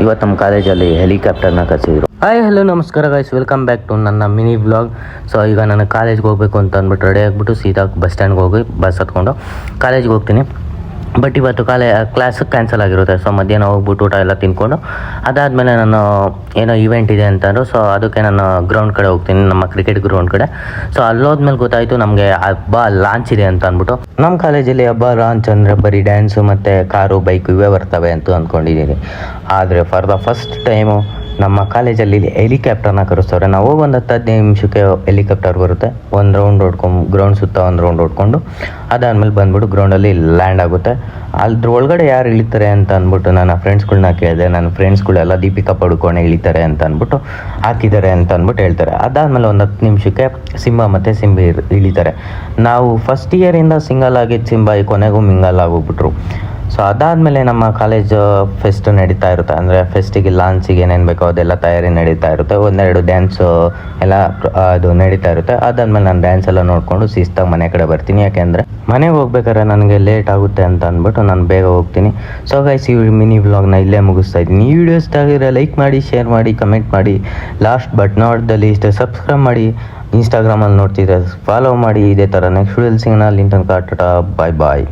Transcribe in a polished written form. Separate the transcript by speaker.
Speaker 1: ಇವತ್ತು ನಮ್ಮ ಕಾಲೇಜಲ್ಲಿ ಹೆಲಿಕಾಪ್ಟರ್ನ ಕಳಿಸಿದ್ರು. ಹಾಯ್ ಹಲೋ ನಮಸ್ಕಾರ ಗೈಸ್, ವೆಲ್ಕಮ್ ಬ್ಯಾಕ್ ಟು ನನ್ನ ಮಿನಿ ವ್ಲಾಗ್. ಸೊ ಈಗ ನಾನು ಕಾಲೇಜ್ಗೆ ಹೋಗಬೇಕು ಅಂತ ಅಂದ್ಬಿಟ್ಟು ರೆಡಿ ಆಗಿಬಿಟ್ಟು ಸೀದಾ ಬಸ್ ಸ್ಟ್ಯಾಂಡ್ಗೆ ಹೋಗಿ ಬಸ್ ಹತ್ಕೊಂಡು ಕಾಲೇಜ್ಗೆ ಹೋಗ್ತೀನಿ. ಬಟ್ ಇವತ್ತು ಕ್ಲಾಸ್ ಕ್ಯಾನ್ಸಲ್ ಆಗಿರುತ್ತೆ. ಸೊ ಮಧ್ಯಾಹ್ನ ಹೋಗ್ಬಿಟ್ಟು ಊಟ ಎಲ್ಲ ತಿನ್ಕೊಂಡು ಅದಾದಮೇಲೆ ನಾನು ಏನೋ ಇವೆಂಟ್ ಇದೆ ಅಂತಂದ್ರು. ಸೊ ಅದಕ್ಕೆ ನಾನು ಗ್ರೌಂಡ್ ಕಡೆ ಹೋಗ್ತೀನಿ, ನಮ್ಮ ಕ್ರಿಕೆಟ್ ಗ್ರೌಂಡ್ ಕಡೆ. ಸೊ ಅಲ್ಲೋದ್ಮೇಲೆ ಗೊತ್ತಾಯಿತು ನಮಗೆ ಹಬ್ಬ ಲಾಂಚ್ ಇದೆ ಅಂತ ಅಂದ್ಬಿಟ್ಟು. ನಮ್ಮ ಕಾಲೇಜಲ್ಲಿ ಹಬ್ಬ ಲಾಂಚ್ ಅಂದರೆ ಬರೀ ಡ್ಯಾನ್ಸು ಮತ್ತು ಕಾರು ಬೈಕು ಇವೇ ಬರ್ತವೆ ಅಂತ ಅಂದ್ಕೊಂಡಿದ್ದೀನಿ. ಆದರೆ ಫಾರ್ ದ ಫಸ್ಟ್ ಟೈಮು ನಮ್ಮ ಕಾಲೇಜಲ್ಲಿ ಹೆಲಿಕಾಪ್ಟರ್ನ ಕರೆಸ್ತವ್ರೆ. ನಾವು ಹೋಗಿ ಒಂದು 10-15 ನಿಮಿಷಕ್ಕೆ ಹೆಲಿಕಾಪ್ಟರ್ ಬರುತ್ತೆ. ಒಂದು ರೌಂಡ್ ಹೊಡ್ಕೊಂಡು ಗ್ರೌಂಡ್ ಸುತ್ತ ಒಂದು ರೌಂಡ್ ಹೊಡ್ಕೊಂಡು ಅದಾದಮೇಲೆ ಬಂದ್ಬಿಟ್ಟು ಗ್ರೌಂಡಲ್ಲಿ ಲ್ಯಾಂಡ್ ಆಗುತ್ತೆ. ಅದ್ರ ಒಳಗಡೆ ಯಾರು ಇಳಿತಾರೆ ಅಂತ ಅಂದ್ಬಿಟ್ಟು ನನ್ನ ಫ್ರೆಂಡ್ಸ್ಗಳ್ನ ಕೇಳಿದೆ. ನನ್ನ ಫ್ರೆಂಡ್ಸ್ಗಳೆಲ್ಲ ದೀಪಿಕಾ ಪಡುಕೋಣೆ ಇಳಿತಾರೆ ಅಂತ ಅಂದ್ಬಿಟ್ಟು ಹಾಕಿದ್ದಾರೆ ಅಂತ ಅಂದ್ಬಿಟ್ಟು ಹೇಳ್ತಾರೆ. ಅದಾದಮೇಲೆ ಒಂದು 10 ನಿಮಿಷಕ್ಕೆ ಸಿಂಬಾ ಮತ್ತು ಸಿಂಬಿ ಇಳಿತಾರೆ. ನಾವು ಫಸ್ಟ್ ಇಯರಿಂದ ಸಿಂಗಲ್ ಆಗಿದ್ದು ಸಿಂಬಾ ಕೊನೆಗೂ ಮಿಂಗಲ್ ಆಗೋಗ್ಬಿಟ್ರು. ಸೊ ಅದಾದಮೇಲೆ ನಮ್ಮ ಕಾಲೇಜ್ ಫೆಸ್ಟ್ ನಡೀತಾ ಇರುತ್ತೆ. ಅಂದರೆ ಫೆಸ್ಟಿಗೆ ಲಾಂಚಿಗೆ ಏನೇನು ಬೇಕೋ ಅದೆಲ್ಲ ತಯಾರಿ ನಡೀತಾ ಇರುತ್ತೆ. ಒಂದೆರಡು ಡ್ಯಾನ್ಸು ಎಲ್ಲ ಅದು ನಡೀತಾ ಇರುತ್ತೆ. ಅದಾದಮೇಲೆ ನಾನು ಡ್ಯಾನ್ಸ್ ಎಲ್ಲ ನೋಡಿಕೊಂಡು ಶಿಸ್ತಾಗಿ ಮನೆ ಕಡೆ ಬರ್ತೀನಿ. ಯಾಕೆಂದರೆ ಮನೆಗೆ ಹೋಗ್ಬೇಕಾದ್ರೆ ನನಗೆ ಲೇಟ್ ಆಗುತ್ತೆ ಅಂತ ಅಂದ್ಬಿಟ್ಟು ನಾನು ಬೇಗ ಹೋಗ್ತೀನಿ. ಸೊ ಗೈಸ್, ಈ ಮಿನಿ ವ್ಲಾಗ್ನ ಇಲ್ಲೇ ಮುಗಿಸ್ತಾ ಇದ್ದೀನಿ. ಈ ವಿಡಿಯೋ ಇಷ್ಟ ಆಗಿದ್ರೆ ಲೈಕ್ ಮಾಡಿ, ಶೇರ್ ಮಾಡಿ, ಕಮೆಂಟ್ ಮಾಡಿ. Last but not the least subscribe ಮಾಡಿ. ಇನ್ಸ್ಟಾಗ್ರಾಮಲ್ಲಿ ನೋಡ್ತಿದ್ರೆ ಫಾಲೋ ಮಾಡಿ. ಇದೇ ಥರ ನೆಕ್ಸ್ಟ್ ವಿಡಿಯೋಲಿ ಸಿಗೋಣ. ಅಲ್ಲಿ ತನಕ ಟಾಟಾ, ಬಾಯ್ ಬಾಯ್.